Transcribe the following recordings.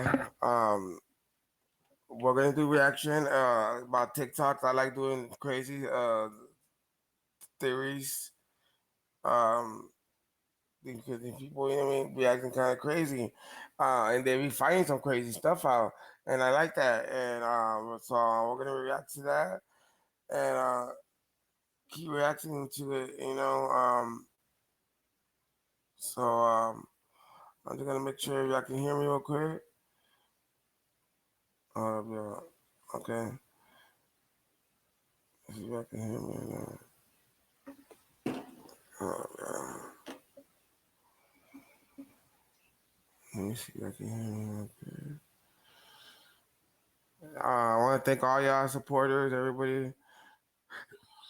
guy. We're gonna do reaction about TikToks. I like doing crazy theories. Um, because the people, you know what I mean, be acting kind of crazy, and they be finding some crazy stuff out, and I like that. And so we're gonna react to that and keep reacting to it. I'm just gonna make sure y'all can hear me real quick. Yeah, okay. See if y'all can hear me now. Yeah. Let me see if I can hear me real quick. I want to thank all y'all supporters, everybody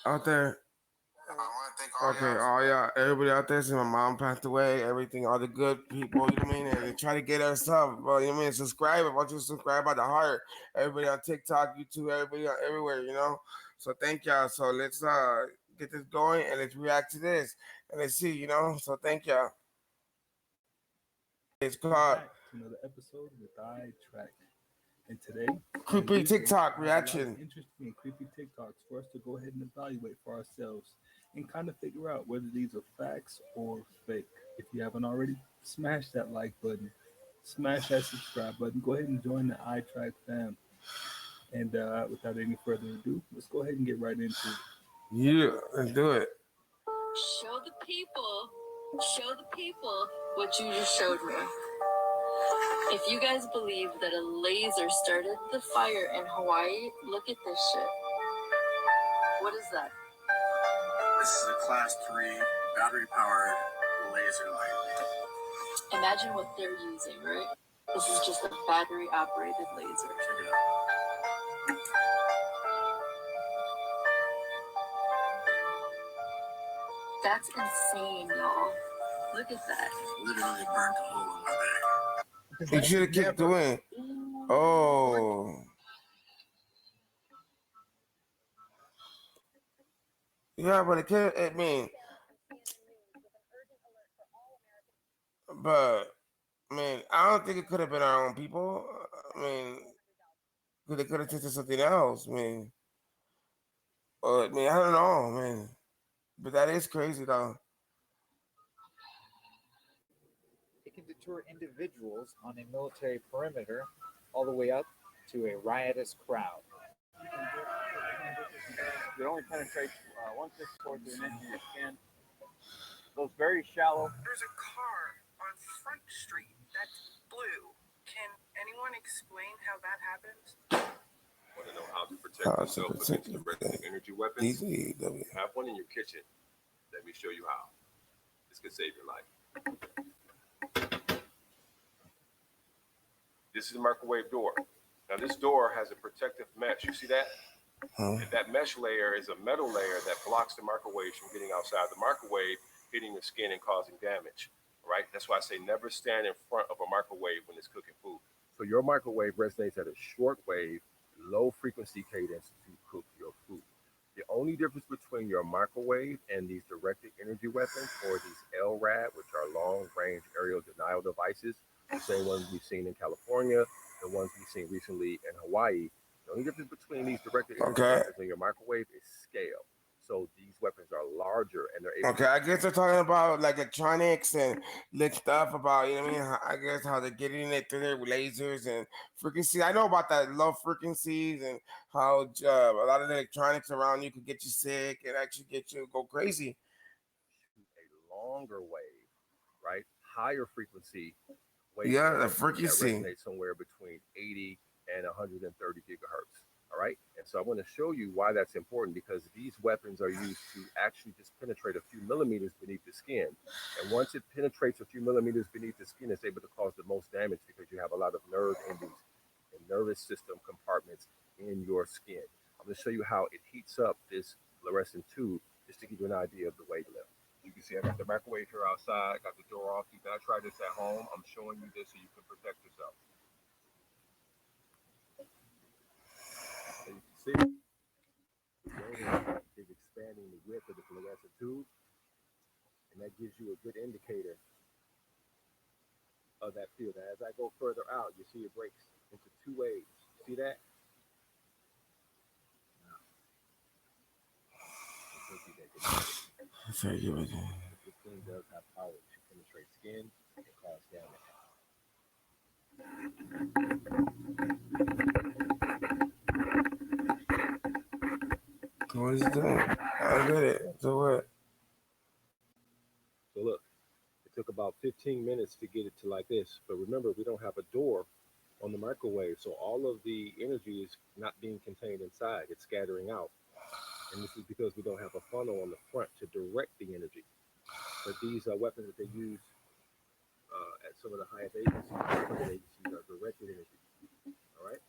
out there. Okay, all y'all, everybody out there. Since my mom passed away, everything, all the good people, you know what I mean? And they try to get us stuff, but you know what I mean? Subscribe. I want you to subscribe by the heart. Everybody on TikTok, YouTube, everybody everywhere, So thank y'all. So let's get this going and let's react to this and let's see, So thank y'all. It's called Back to another episode with I Track. And today, Creepy TikTok a lot of reaction. interesting and creepy TikToks for us to go ahead and evaluate for ourselves and kind of figure out whether these are facts or fake. If you haven't already, smash that like button, smash that subscribe button. Go ahead and join the iTrack fam. And without any further ado, let's go ahead and get right into it. Yeah, let's do it. Show the people what you just showed me. If you guys believe that a laser started the fire in Hawaii, look at this shit. What is that? This is a class 3 battery-powered laser light. Imagine what they're using, right? This is just a battery-operated laser. Check it out. That's insane, y'all. Look at that. Literally burnt a hole in my back. You should have kept doing. Oh. Yeah, but it could. I mean, but I don't think it could have been our own people. I mean, they could have tested something else. I don't know, man. But that is crazy, though. It can deter individuals on a military perimeter all the way up to a riotous crowd. It only penetrates 1/64 through an inch in your skin. Those very shallow. There's a car on Front Street that's blue. Can anyone explain how that happens? Want to know how to protect yourself against direct energy weapons? Have one in your kitchen. Let me show you how. This could save your life. This is a microwave door. Now this door has a protective mesh. You see that? And that mesh layer is a metal layer that blocks the microwave from getting outside the microwave, hitting the skin and causing damage. Right? That's why I say never stand in front of a microwave when it's cooking food. So your microwave resonates at a short wave, low frequency cadence to cook your food. The only difference between your microwave and these directed energy weapons, or these LRAD, which are long range aerial denial devices, the same ones we've seen in California, the ones we've seen recently in Hawaii. The only difference between these directed energy weapons and your microwave is scale. So these weapons are larger and they're able I guess they're talking about like electronics and stuff about, you know what I mean? I guess how they're getting it through their lasers and frequencies. I know about that low frequencies and how a lot of the electronics around you could get you sick and actually get you to go crazy. A longer wave, right? Higher frequency wave. Yeah, the frequency. That resonates somewhere between 80 and 130 gigahertz. All right. And so I want to show you why that's important, because these weapons are used to actually just penetrate a few millimeters beneath the skin. And once it penetrates a few millimeters beneath the skin, it's able to cause the most damage because you have a lot of nerve endings and nervous system compartments in your skin. I'm going to show you how it heats up this fluorescent tube just to give you an idea of the wavelength. You can see I got the microwave here outside, got the door off. You can try this at home. I'm showing you this so you can protect yourself. See, is expanding the width of the fluorescent tube, and that gives you a good indicator of that field. As I go further out, you see it breaks into two waves. See that? Now, So you would. this thing does have power to penetrate skin and cause damage. What is that? I get it. So what? So look, it took about 15 minutes to get it to like this. But remember, we don't have a door on the microwave, so all of the energy is not being contained inside. It's scattering out. And this is because we don't have a funnel on the front to direct the energy. But these weapons that they use at some of the highest agencies are directed energy. All right?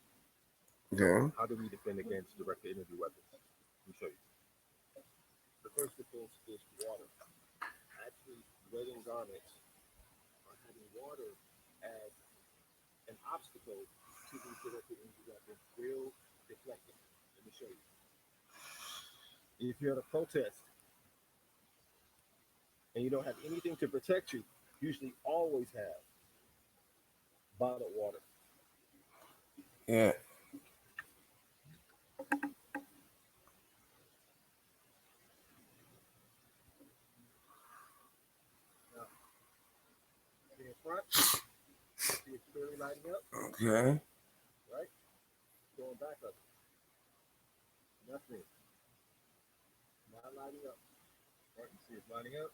Okay. How do we defend against directed energy weapons? Let me show you. The first defense is water. Actually, wedding garments are having water as an obstacle to these directed energy weapons will deflect them. Let me show you. If you're at a protest and you don't have anything to protect you, usually always have bottled water. Yeah. Now, see in front, see it's clearly lighting up, Okay. right? Going back up, nothing, not lighting up. Right? You see it's lighting up,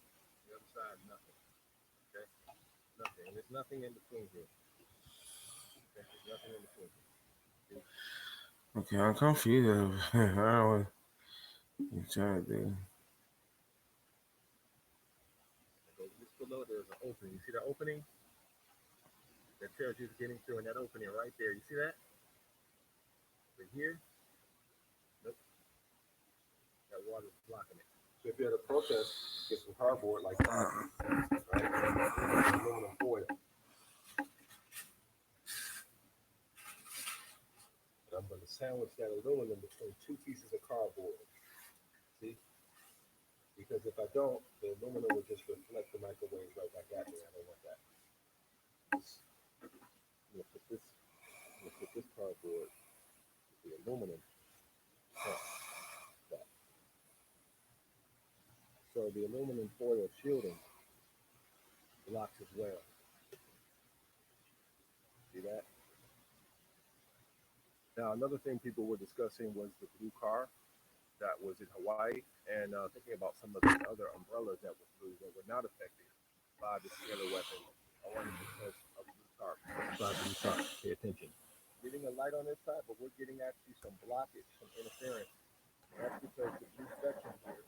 the other side, nothing. Okay? Nothing. And there's nothing in between here. Okay? There's nothing in between. See? Okay, I'm confused. I don't know what you're trying to do. So just below there's an opening. You see that opening? That tells you it's getting through in that opening right there. You see that? But here, nope, that water's blocking it. So if you're at a protest, get some cardboard like that, right? Aluminum foil. And I'm going to sandwich that aluminum between two pieces of cardboard. See? Because if I don't, the aluminum will just reflect the microwave right back at me. I don't want that. I'm going to put this cardboard with the aluminum on that. So the aluminum foil shielding blocks as well. See that? Now, another thing people were discussing was the blue car that was in Hawaii, and thinking about some of the other umbrellas that were blue that were not affected by the scalar weapon, only because of blue tarp. By blue tarp, pay attention. Getting a light on this side, but we're getting actually some blockage, some interference. That's because the blue spectrum here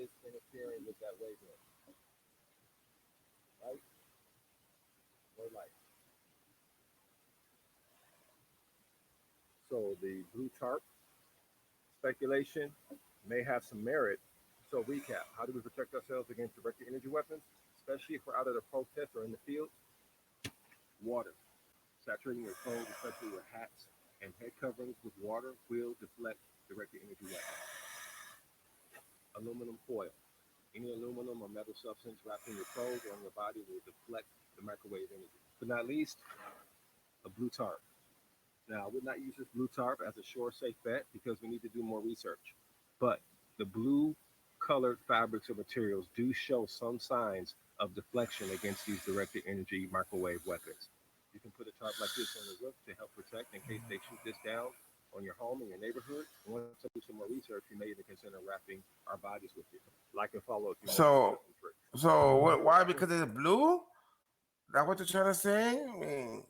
is interfering with that wavelength. Right? No light. So the blue tarp speculation may have some merit. So recap, how do we protect ourselves against directed energy weapons, especially if we're out at a protest or in the field? Water. Saturating your clothes, especially with hats and head coverings with water, will deflect directed energy weapons. Aluminum foil. Any aluminum or metal substance wrapped in your clothes or on your body will deflect the microwave energy. But not least, a blue tarp. Now, I would not use this blue tarp as a sure, safe bet because we need to do more research. But the blue colored fabrics or materials do show some signs of deflection against these directed energy microwave weapons. You can put a tarp like this on the roof to help protect in case they shoot this down on your home in your neighborhood. And once I do some more research, we may even consider wrapping our bodies with it. Like and follow if you want So, some tricks. so what? Why? Because it's blue? That what you're trying to say? I mean,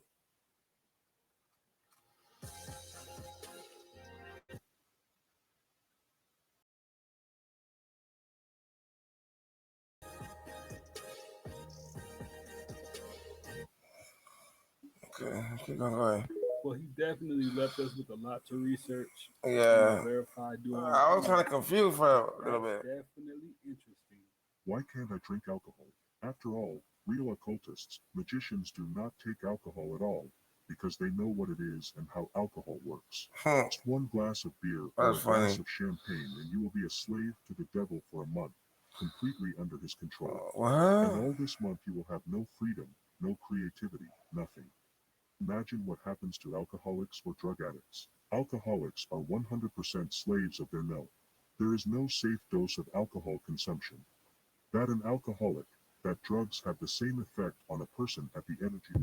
okay, keep going. Go ahead. Well, he definitely left us with a lot to research and Yeah, verify doing I was kind of research. confused for a little That's bit. definitely interesting. Why can't I drink alcohol? After all, real occultists, magicians do not take alcohol at all because they know what it is and how alcohol works. Hmm, Just one glass of beer or that's a glass funny. of champagne and you will be a slave to the devil for a month. completely under his control. And What? all this month you will have no freedom, no creativity, nothing. Imagine what happens to alcoholics or drug addicts. Alcoholics are 100% slaves of their milk. There is no safe dose of alcohol consumption. That an alcoholic, that drugs have the same effect on a person at the energy.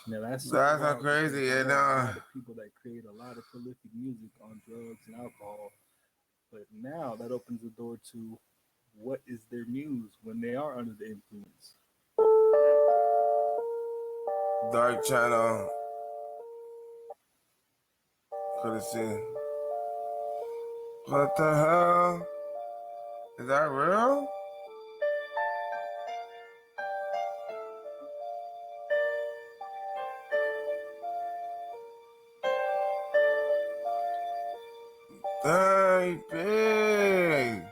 Now that's super That's how wild because crazy. there And are a lot of people that create a lot of prolific music on drugs and alcohol, but now that opens the door to what is their muse when they are under the influence. Dark Channel. Could have seen. What the hell? Is that real? Dang, big.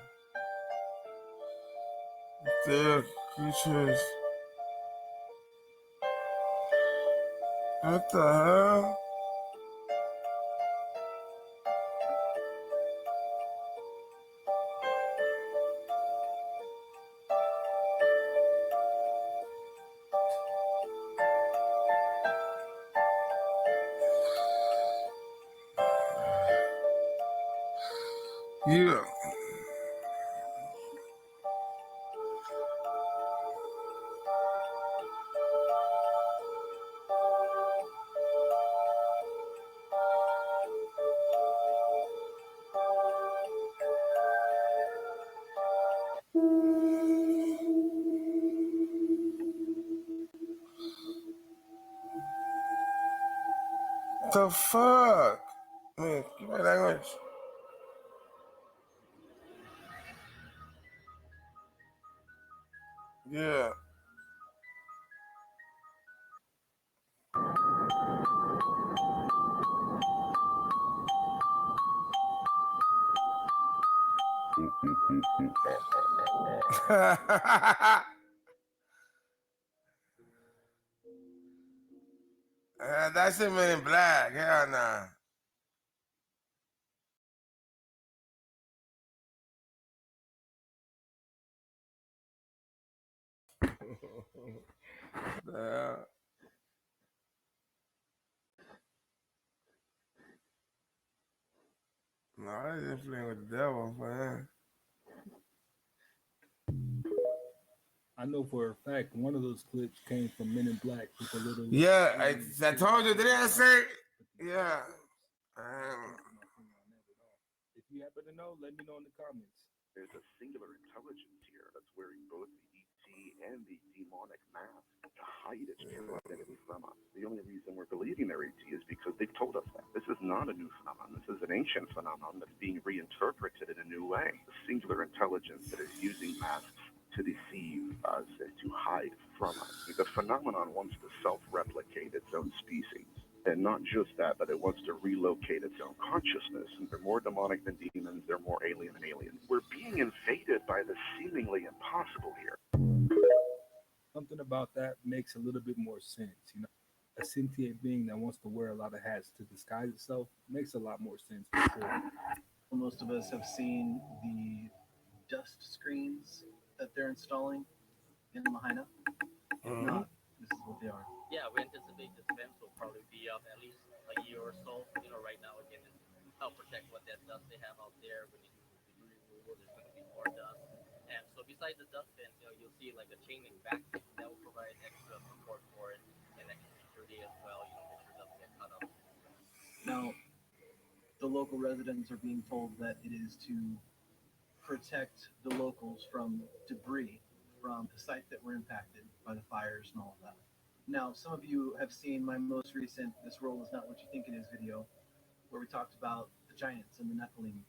Dear creatures. What the hell? Yeah. The fuck? Man, keep my language. Yeah. That shit Men in Black. Hell nah. The hell? No, I didn't play with the devil, man. I know for a fact one of those clips came from Men in Black with a little. Yeah, I told you, didn't I say? Yeah. If you happen to know, let me know in the comments. There's a singular intelligence here that's wearing both the ET and the demonic mask to hide its true identity from us. The only reason we're believing they're ET is because they've told us that. This is not a new phenomenon. This is an ancient phenomenon that's being reinterpreted in a new way. A singular intelligence that is using masks to deceive us and to hide from us. The phenomenon wants to self-replicate its own species. And not just that, but it wants to relocate its own consciousness. And they're more demonic than demons. They're more alien than aliens. We're being invaded by the seemingly impossible here. Something about that makes a little bit more sense. A sentient being that wants to wear a lot of hats to disguise itself makes a lot more sense for sure. Most of us have seen the dust screens that they're installing in Lahaina. If not, this is what they are. Yeah, we anticipate this fence will probably be up at least a year or so. Right now, again, it's help protect what that dust they have out there. When it's debris removal, there's going to be more dust. And so besides the dust fence, you'll see like a chain link vacuum that will provide extra support for it and extra security as well, make sure it doesn't get cut up. Now, the local residents are being told that it is to protect the locals from debris from the sites that were impacted by the fires and all of that. Now, some of you have seen my most recent "This World Is Not What You Think It Is" video, where we talked about the giants and the Nephilim,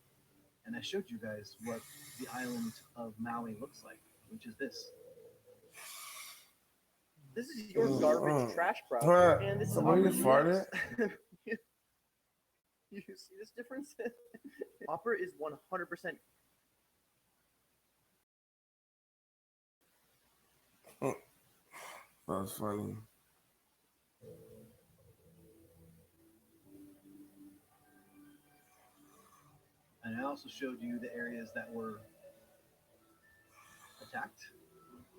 and I showed you guys what the island of Maui looks like, which is this. This is your garbage trash, bro. And this is Somebody farted? You see this difference? Opera is 100%. That was funny. And I also showed you the areas that were protect,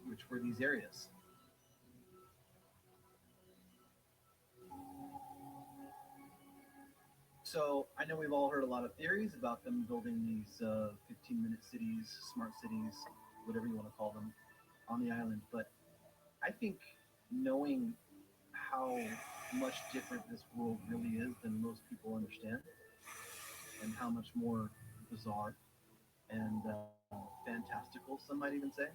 which were these areas. So I know we've all heard a lot of theories about them building these 15-minute cities, smart cities, whatever you want to call them, on the island. But I think knowing how much different this world really is than most people understand, and how much more bizarre and fantastical, some might even say,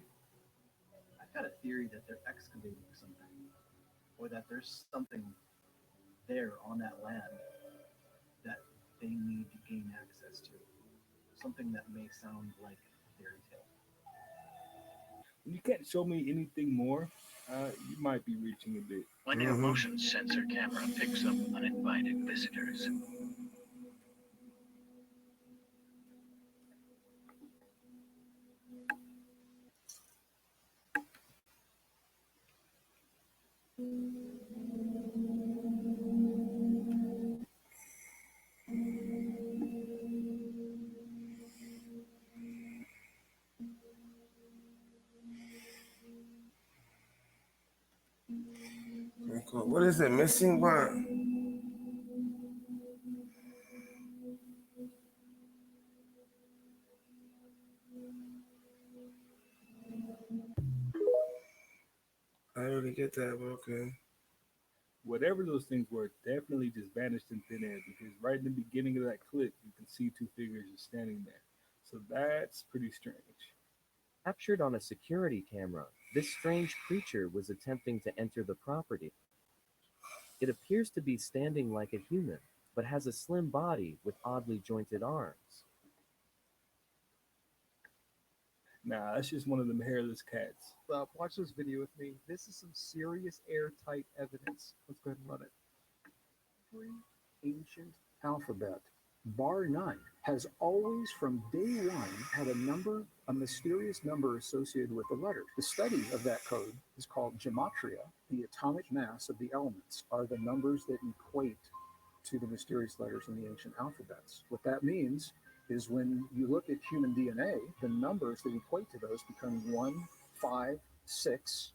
I've got a theory that they're excavating something, or that there's something there on that land that they need to gain access to. Something that may sound like a fairy tale. You can't show me anything more. You might be reaching a bit. When your motion sensor camera picks up uninvited visitors. Cool. What is it? Missing what? I don't really get that, but okay. Whatever those things were, definitely just vanished in thin air because right in the beginning of that clip, you can see two figures just standing there. So that's pretty strange. Captured on a security camera, this strange creature was attempting to enter the property. It appears to be standing like a human, but has a slim body with oddly jointed arms. Nah, that's just one of them hairless cats. Watch this video with me. This is some serious airtight evidence. Let's go ahead and run it. Ancient alphabet, bar none, has always from day one had a mysterious number associated with the letters. The study of that code is called gematria. The atomic mass of the elements are the numbers that equate to the mysterious letters in the ancient alphabets. What that means is when you look at human DNA, the numbers that equate to those become 1, 5, 6,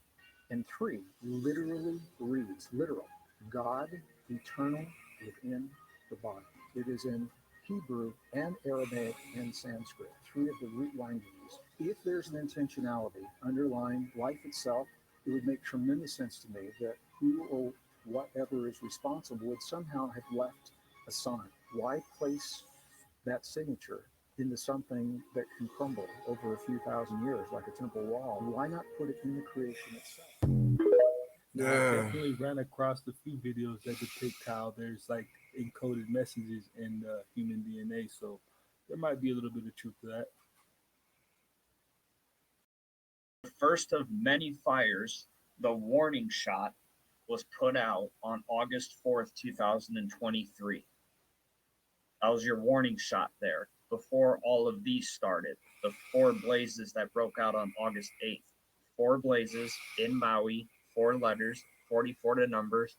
and 3 literally reads, literal, God eternal within the body. It is in Hebrew and Aramaic and Sanskrit, 3 of the root languages. If there's an intentionality underlying life itself, it would make tremendous sense to me that who or whatever is responsible would somehow have left a sign. Why place that signature into something that can crumble over a few thousand years like a temple wall? Why not put it in the creation itself? Now, I definitely ran across a few videos that depict how there's like encoded messages in human DNA, so there might be a little bit of truth to that. The first of many fires, the warning shot, was put out on August 4th, 2023. That was your warning shot there before all of these started. The 4 blazes that broke out on August 8th. 4 blazes in Maui, 4 letters, 44 to numbers,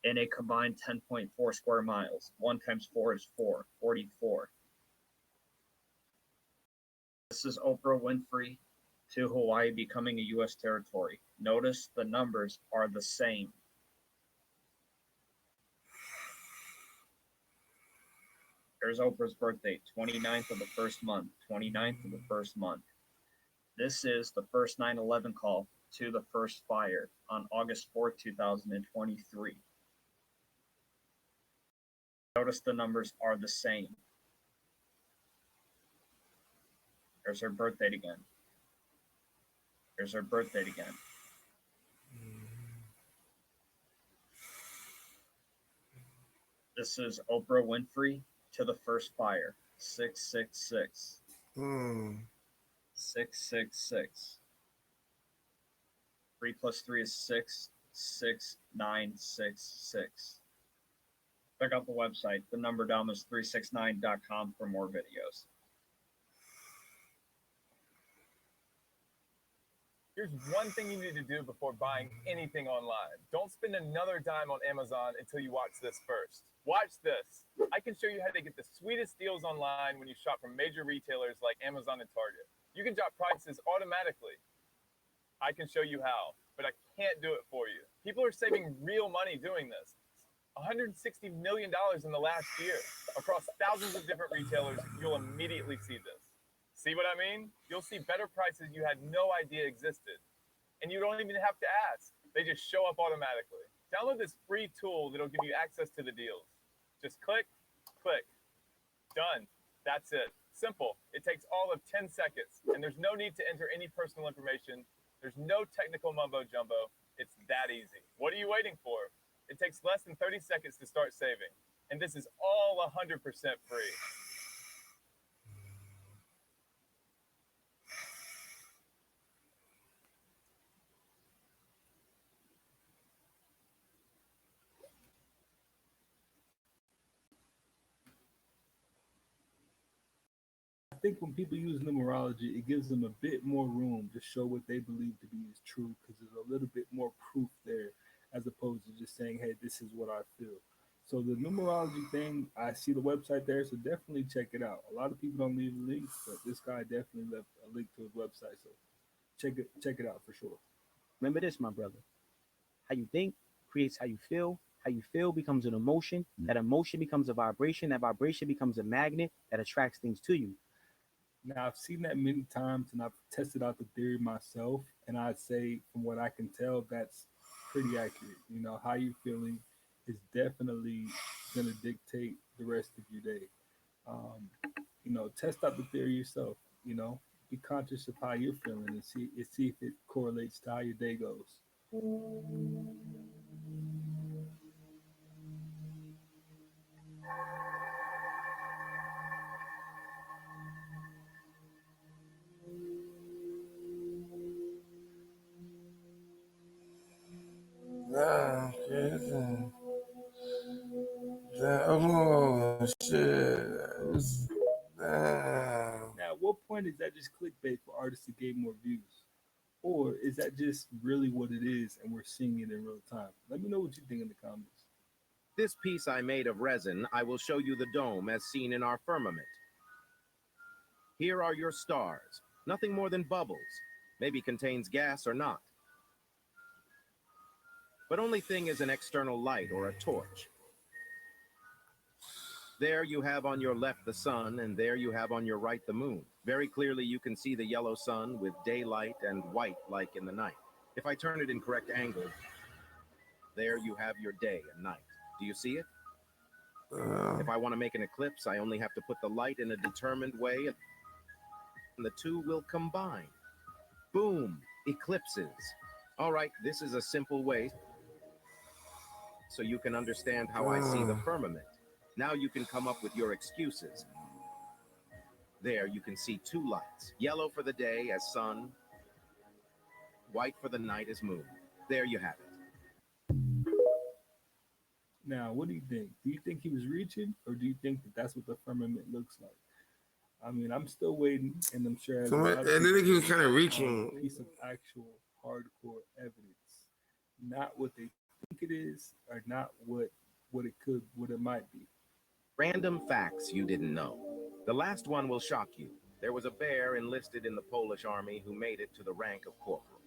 in a combined 10.4 square miles. 1 times 4 is 4, 44. This is Oprah Winfrey to Hawaii becoming a U.S. territory. Notice the numbers are the same. Here's Oprah's birthday, 29th of the first month, 29th of the first month. This is the first 9/11 call to the first fire on August 4th, 2023. Notice the numbers are the same. Here's her birth date again. Here's her birth date again. This is Oprah Winfrey to the first fire, 666. 666. 3 plus 3 is 6, 6966. Check out the website. The number down is 369.com for more videos. Here's one thing you need to do before buying anything online. Don't spend another dime on Amazon until you watch this first. Watch this. I can show you how to get the sweetest deals online when you shop from major retailers like Amazon and Target. You can drop prices automatically. I can show you how, but I can't do it for you. People are saving real money doing this. $160 million in the last year. Across thousands of different retailers, you'll immediately see this. See what I mean? You'll see better prices you had no idea existed. And you don't even have to ask. They just show up automatically. Download this free tool that'll give you access to the deals. Just click, click. Done. That's it. Simple. It takes all of 10 seconds, and there's no need to enter any personal information. There's no technical mumbo jumbo. It's that easy. What are you waiting for? It takes less than 30 seconds to start saving, and this is all 100% free. I think when people use numerology, it gives them a bit more room to show what they believe to be is true because there's a little bit more proof there as opposed to just saying, hey, this is what I feel. So the numerology thing, I see the website there, so definitely check it out. A lot of people don't leave links, but this guy definitely left a link to his website, so check it out for sure. Remember this, my brother. How you think creates how you feel. How you feel becomes an emotion. That emotion becomes a vibration. That vibration becomes a magnet that attracts things to you. Now, I've seen that many times and I've tested out the theory myself. And I'd say, from what I can tell, that's pretty accurate. You know, how you're feeling is definitely going to dictate the rest of your day. You know, test out the theory yourself. You know, be conscious of how you're feeling and see if it correlates to how your day goes. Damn, crazy. Damn, oh, shit. Damn. Now, at what point is that just clickbait for artists to gain more views? Or is that just really what it is and we're seeing it in real time? Let me know what you think in the comments. This piece I made of resin, I will show you the dome as seen in our firmament. Here are your stars, nothing more than bubbles, maybe contains gas or not. But only thing is an external light or a torch. There you have on your left the sun, and there you have on your right the moon. Very clearly you can see the yellow sun with daylight and white like in the night. If I turn it in correct angle, there you have your day and night. Do you see it? If I want to make an eclipse, I only have to put the light in a determined way, and the two will combine. Boom, eclipses. All right, this is a simple way so you can understand how I see the firmament. Now you can come up with your excuses. There you can see two lights. Yellow for the day as sun, white for the night as moon. There you have it. Now, what do you think? Do you think he was reaching, or do you think that that's what the firmament looks like? I mean, I'm still waiting, and I'm sure as a lot of I think he was kind of people, reaching. a piece of actual hardcore evidence, not what they think it is, or not what it might be. Random facts you didn't know. The last one will shock you. There was a bear enlisted in the Polish army who made it to the rank of corporal.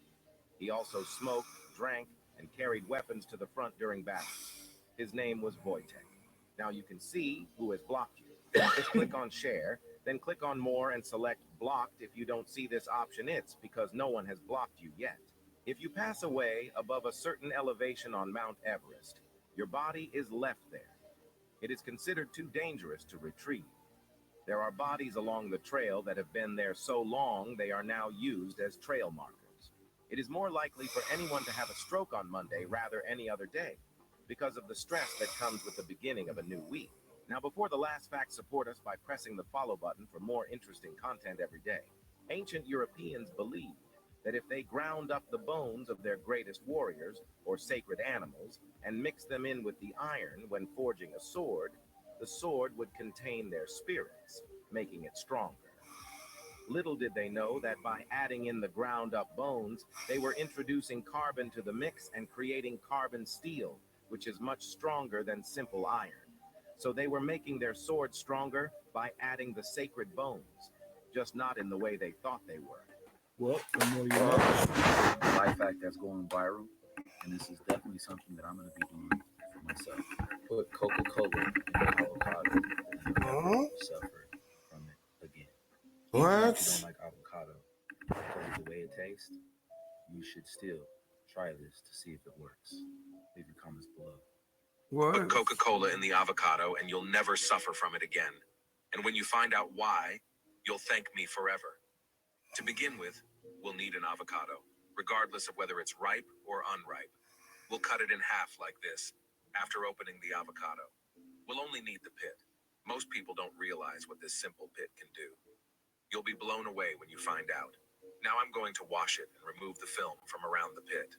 He also smoked, drank, and carried weapons to the front during battles. His name was Wojtek. Now you can see who has blocked you. Just click on share, then click on more and select blocked. If you don't see this option, it's because no one has blocked you yet. If you pass away above a certain elevation on Mount Everest, your body is left there. It is considered too dangerous to retrieve. There are bodies along the trail that have been there so long they are now used as trail markers. It is more likely for anyone to have a stroke on Monday rather any other day because of the stress that comes with the beginning of a new week. Now, before the last fact, support us by pressing the follow button for more interesting content every day. Ancient Europeans believed that if they ground up the bones of their greatest warriors or sacred animals and mixed them in with the iron when forging a sword, the sword would contain their spirits, making it stronger. Little did they know that by adding in the ground up bones, they were introducing carbon to the mix and creating carbon steel, which is much stronger than simple iron. So they were making their sword stronger by adding the sacred bones. just not in the way they thought they were. Well, the more you know. Life hack that's going viral, and this is definitely something that I'm going to be doing for myself. Put Coca-Cola in avocado, and you'll never suffer from it again. Even if you don't like avocado, because of the way it tastes, you should still try this to see if it works. Leave your comments below. Put Coca-Cola in the avocado and you'll never suffer from it again. And when you find out why, you'll thank me forever. To begin with, we'll need an avocado, regardless of whether it's ripe or unripe. We'll cut it in half like this, after opening the avocado. We'll only need the pit. Most people don't realize what this simple pit can do. You'll be blown away when you find out. Now I'm going to wash it and remove the film from around the pit.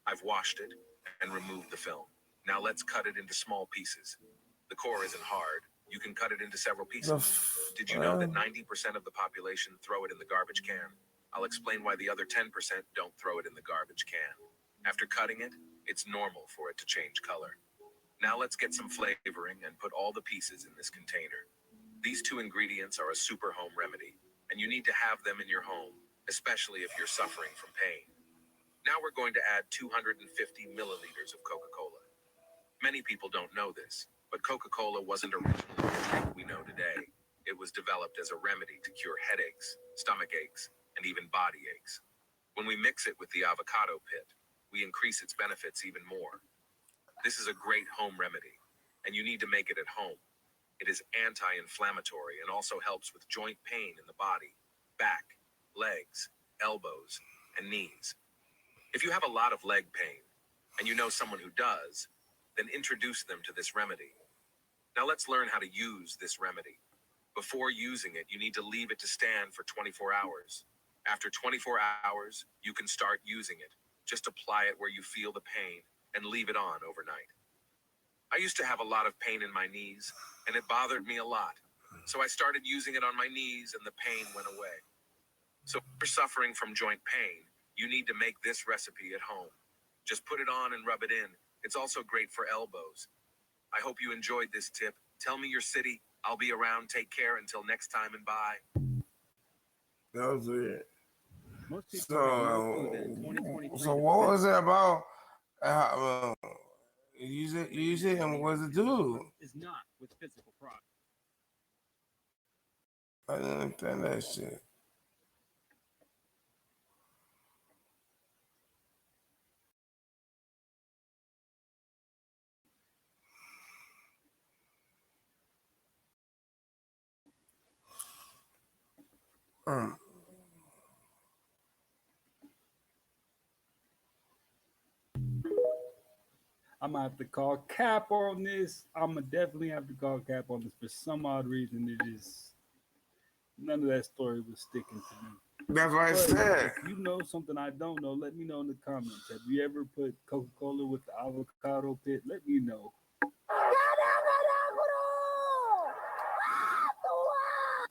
I've washed it and removed the film. Now let's cut it into small pieces. The core isn't hard. You can cut it into several pieces. Did you know that 90% of the population throw it in the garbage can? I'll explain why the other 10% don't throw it in the garbage can. After cutting it, it's normal for it to change color. Now let's get some flavoring and put all the pieces in this container. These two ingredients are a super home remedy, and you need to have them in your home, especially if you're suffering from pain. Now we're going to add 250 milliliters of Coca-Cola. Many people don't know this, but Coca-Cola wasn't originally the drink we know today. It was developed as a remedy to cure headaches, stomach aches, and even body aches. When we mix it with the avocado pit, we increase its benefits even more. This is a great home remedy, and you need to make it at home. It is anti-inflammatory and also helps with joint pain in the body, back, legs, elbows, and knees. If you have a lot of leg pain, and you know someone who does, then introduce them to this remedy. Now let's learn how to use this remedy. Before using it, you need to leave it to stand for 24 hours. After 24 hours, you can start using it. Just apply it where you feel the pain and leave it on overnight. I used to have a lot of pain in my knees, and it bothered me a lot. So I started using it on my knees and the pain went away. So if you're suffering from joint pain, you need to make this recipe at home. Just put it on and rub it in. It's also great for elbows. I hope you enjoyed this tip. Tell me your city. I'll be around. Take care until next time and bye. That was it. Most people have no clue that in So, 2023, so what was it about? Use it, and what does it do? is not with physical products. I didn't understand that shit. I'm gonna have to call cap on this. I'm gonna definitely have to call cap on this. For some odd reason, it just none of that story was sticking to me. That's what I said. If you know something I don't know, let me know in the comments. Have you ever put Coca-Cola with the avocado pit? Let me know.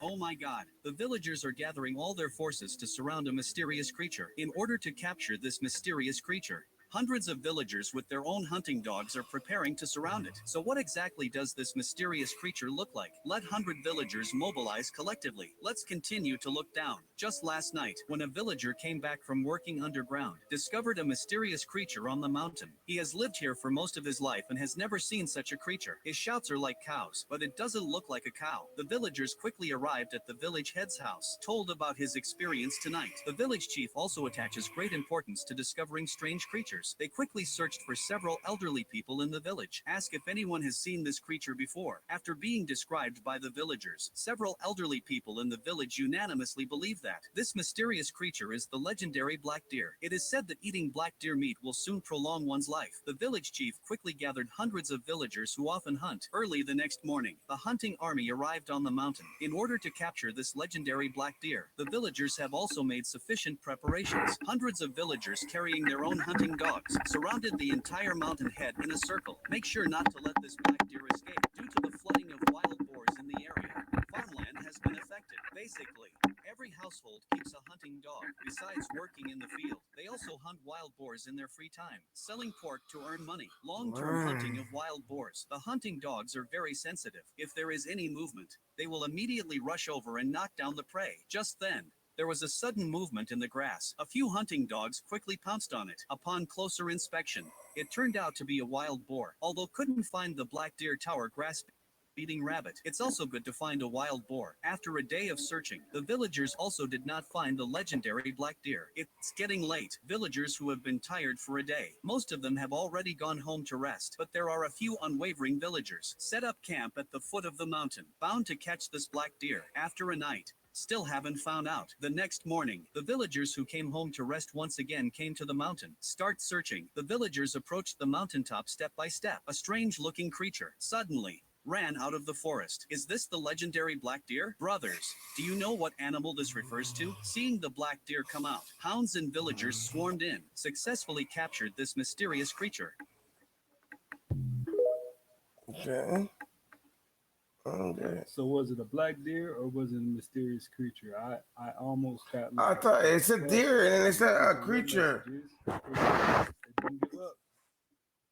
Oh my god, the villagers are gathering all their forces to surround a mysterious creature. In order to capture this mysterious creature, hundreds of villagers with their own hunting dogs are preparing to surround it. So what exactly does this mysterious creature look like? Let 100 villagers mobilize collectively. Let's continue to look down. Just last night, when a villager came back from working underground, discovered a mysterious creature on the mountain. He has lived here for most of his life and has never seen such a creature. His shouts are like cows, but it doesn't look like a cow. The villagers quickly arrived at the village head's house, told about his experience tonight. The village chief also attaches great importance to discovering strange creatures. They quickly searched for several elderly people in the village, asked if anyone has seen this creature before. After being described by the villagers, several elderly people in the village unanimously believe that this mysterious creature is the legendary black deer. It is said that eating black deer meat will soon prolong one's life. The village chief quickly gathered hundreds of villagers who often hunt. Early the next morning, the hunting army arrived on the mountain. In order to capture this legendary black deer, the villagers have also made sufficient preparations. Hundreds of villagers carrying their own hunting dogs surrounded the entire mountain head in a circle. Make sure not to let this black deer escape. Due to the flooding of wild boars in the area, farmland has been affected. Basically, Every household keeps a hunting dog. Besides working in the field, they also hunt wild boars in their free time, selling pork to earn money. Long-term hunting of wild boars. The hunting dogs are very sensitive. If there is any movement, they will immediately rush over and knock down the prey. Just then, there was a sudden movement in the grass. A few hunting dogs quickly pounced on it. Upon closer inspection, it turned out to be a wild boar. Although couldn't find the black deer tower grass eating rabbit. It's also good to find a wild boar. After a day of searching, the villagers also did not find the legendary black deer. It's getting late. Villagers who have been tired for a day. Most of them have already gone home to rest, but there are a few unwavering villagers. Set up camp at the foot of the mountain, bound to catch this black deer. After a night, still haven't found out. The next morning, the villagers who came home to rest once again came to the mountain. Start searching. The villagers approached the mountaintop step by step. A strange-looking creature suddenly ran out of the forest. Is this the legendary black deer? Brothers, do you know what animal this refers to? Seeing the black deer come out, hounds and villagers swarmed in, successfully captured this mysterious creature. Okay. Okay. So was it a black deer or was it a mysterious creature? I almost got. I thought it's a deer and it's a creature.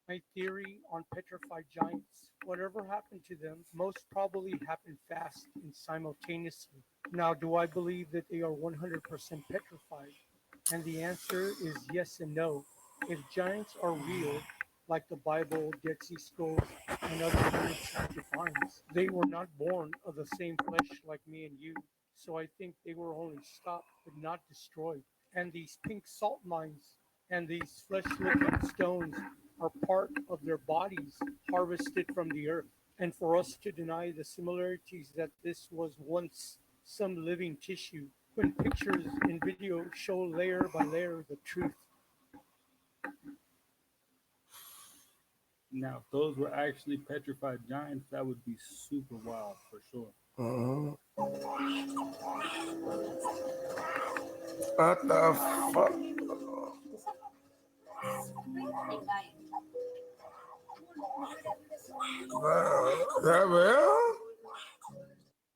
My theory on petrified giants, whatever happened to them, most probably happened fast and simultaneously. Now, do I believe that they are 100% petrified? And the answer is yes and no. If giants are real, like the Bible, Dead Sea Scrolls, and other weird science defines, they were not born of the same flesh like me and you. So I think they were only stopped but not destroyed. And these pink salt mines and these flesh-looking stones are part of their bodies harvested from the earth. And for us to deny the similarities that this was once some living tissue, when pictures and video show layer by layer the truth. Now, if those were actually petrified giants, that would be super wild for sure. What the fuck? Is that real?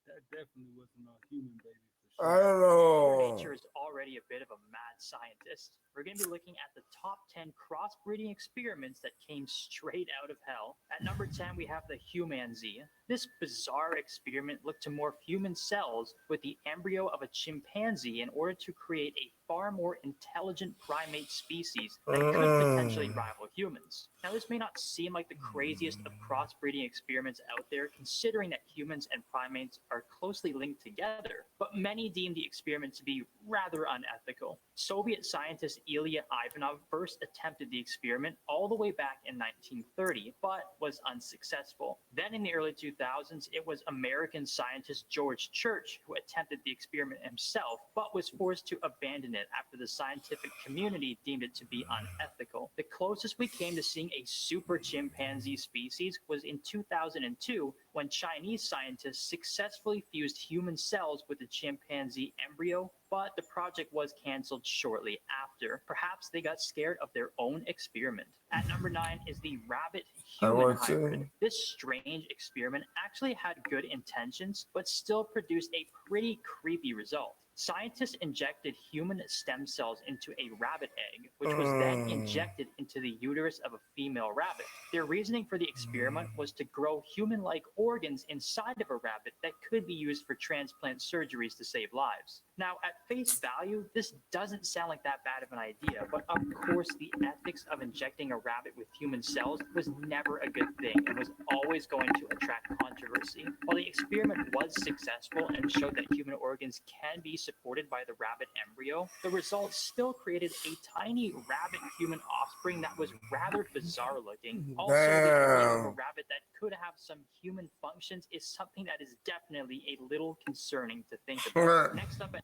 That definitely wasn't a human baby. I don't know. Mother Nature is already a bit of a mad scientist. We're going to be looking at the top 10 crossbreeding experiments that came straight out of hell. At number 10, we have the humanzee. This bizarre experiment looked to morph human cells with the embryo of a chimpanzee in order to create a far more intelligent primate species that could potentially rival humans. Now, this may not seem like the craziest of crossbreeding experiments out there, considering that humans and primates are closely linked together, but many deem the experiment to be rather unethical. Soviet scientist Ilya Ivanov first attempted the experiment all the way back in 1930, but was unsuccessful. Then in the early 2000s, it was American scientist George Church who attempted the experiment himself, but was forced to abandon it after the scientific community deemed it to be unethical. The closest we came to seeing a super chimpanzee species was in 2002, when Chinese scientists successfully fused human cells with the chimpanzee embryo, but the project was cancelled shortly after. Perhaps they got scared of their own experiment. At number 9 is the rabbit-human hybrid. This strange experiment actually had good intentions, but still produced a pretty creepy result. Scientists injected human stem cells into a rabbit egg, which was then injected into the uterus of a female rabbit. Their reasoning for the experiment was to grow human-like organs inside of a rabbit that could be used for transplant surgeries to save lives. Now, at face value, this doesn't sound like that bad of an idea, but of course the ethics of injecting a rabbit with human cells was never a good thing and was always going to attract controversy. While the experiment was successful and showed that human organs can be supported by the rabbit embryo, the results still created a tiny rabbit-human offspring that was rather bizarre looking. Also, the idea of a rabbit that could have some human functions is something that is definitely a little concerning to think about. Next up,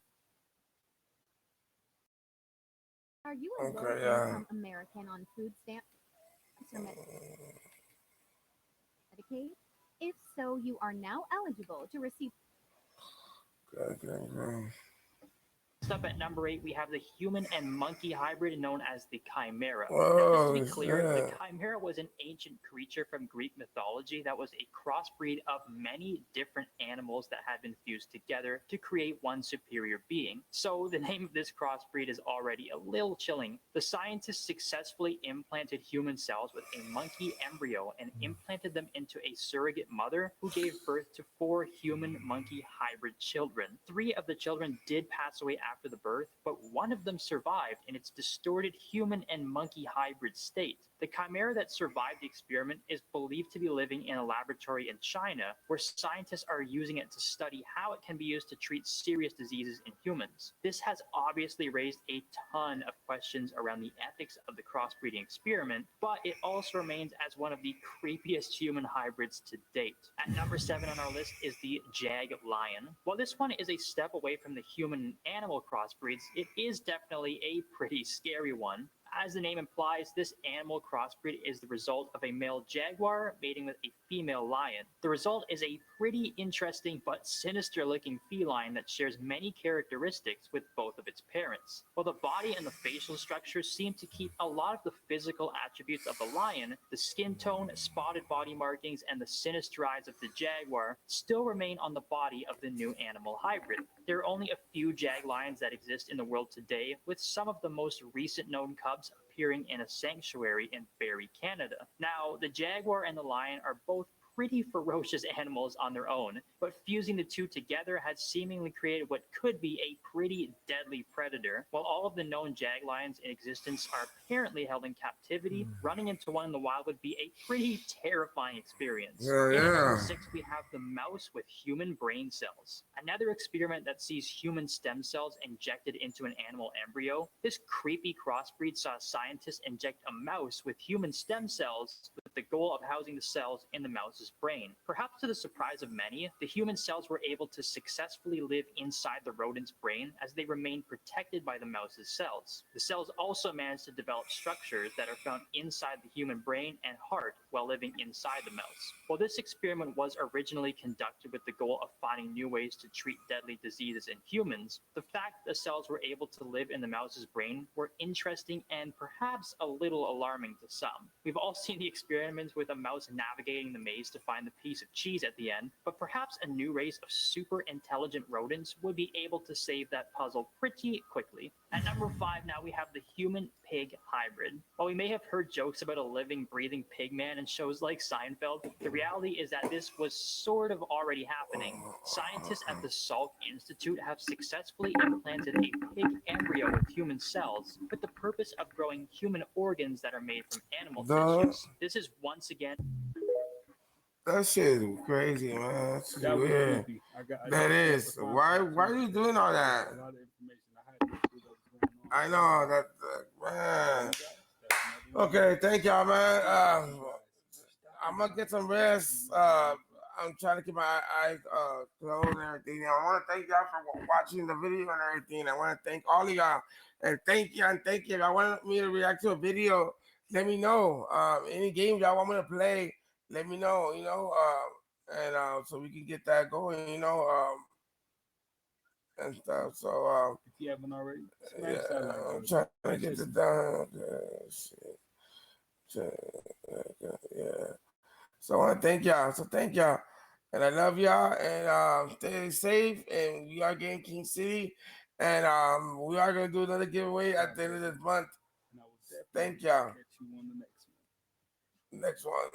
are you a low-income American on food stamps or Medicaid? If so, you are now eligible to receive. Next up at number 8, we have the human and monkey hybrid known as the chimera. Now, just to be Oh clear, the shit. chimera was an ancient creature from Greek mythology that was a crossbreed of many different animals that had been fused together to create one superior being. So the name of this crossbreed is already a little chilling. The scientists successfully implanted human cells with a monkey embryo and implanted them into a surrogate mother who gave birth to 4 human monkey hybrid children. 3 of the children did pass away after the birth, but one of them survived in its distorted human and monkey hybrid state. The chimera that survived the experiment is believed to be living in a laboratory in China, where scientists are using it to study how it can be used to treat serious diseases in humans. This has obviously raised a ton of questions around the ethics of the crossbreeding experiment, but it also remains as one of the creepiest human hybrids to date. At number 7 on our list is the jag lion. While this one is a step away from the human-animal crossbreeds, it is definitely a pretty scary one. As the name implies, this animal crossbreed is the result of a male jaguar mating with a female lion. The result is a pretty interesting but sinister looking feline that shares many characteristics with both of its parents. While the body and the facial structure seem to keep a lot of the physical attributes of the lion, the skin tone, spotted body markings, and the sinister eyes of the jaguar still remain on the body of the new animal hybrid. There are only a few jag lions that exist in the world today, with some of the most recent known cubs appearing in a sanctuary in Barrie, Canada. Now, the jaguar and the lion are both pretty ferocious animals on their own, but fusing the two together has seemingly created what could be a pretty deadly predator. While all of the known jag lions in existence are apparently held in captivity, running into one in the wild would be a pretty terrifying experience. Yeah, And at number yeah. 6, we have the mouse with human brain cells. Another experiment that sees human stem cells injected into an animal embryo. This creepy crossbreed saw scientists inject a mouse with human stem cells with the goal of housing the cells in the mouse's brain. Perhaps to the surprise of many, the human cells were able to successfully live inside the rodent's brain as they remained protected by the mouse's cells. The cells also managed to develop structures that are found inside the human brain and heart while living inside the mouse. While this experiment was originally conducted with the goal of finding new ways to treat deadly diseases in humans, the fact that the cells were able to live in the mouse's brain were interesting and perhaps a little alarming to some. We've all seen the experiments with a mouse navigating the maze to find the piece of cheese at the end, but perhaps a new race of super intelligent rodents would be able to save that puzzle pretty quickly. At number 5 now we have the human-pig hybrid. While we may have heard jokes about a living, breathing pig man in shows like Seinfeld, the reality is that this was sort of already happening. Scientists at the Salk Institute have successfully implanted a pig embryo with human cells with the purpose of growing human organs that are made from animal Duh. tissues. This is once again That shit is crazy, man. That's just That was weird. creepy. I That noticed that is. for Why Seinfeld are too. you doing all There's that? a lot of information I had no clue that was going on. I know that, man. Okay, thank y'all, man. I'm gonna get some rest. I'm trying to keep my eyes closed and everything. I want to thank y'all for watching the video and everything. I want to thank all of y'all and thank you and thank you. If y'all want me to react to a video, let me know. Any games y'all want me to play, let me know. And so we can get that going. And stuff. So If you haven't already, yeah, smash that like I'm button. trying to That get shit's it done. Yeah. So I want to thank y'all. So thank y'all. And I love y'all. And stay safe. And we are getting King City. And we are going to do another giveaway at the end of this month. And I will definitely Thank y'all. catch you on the next one. Next one.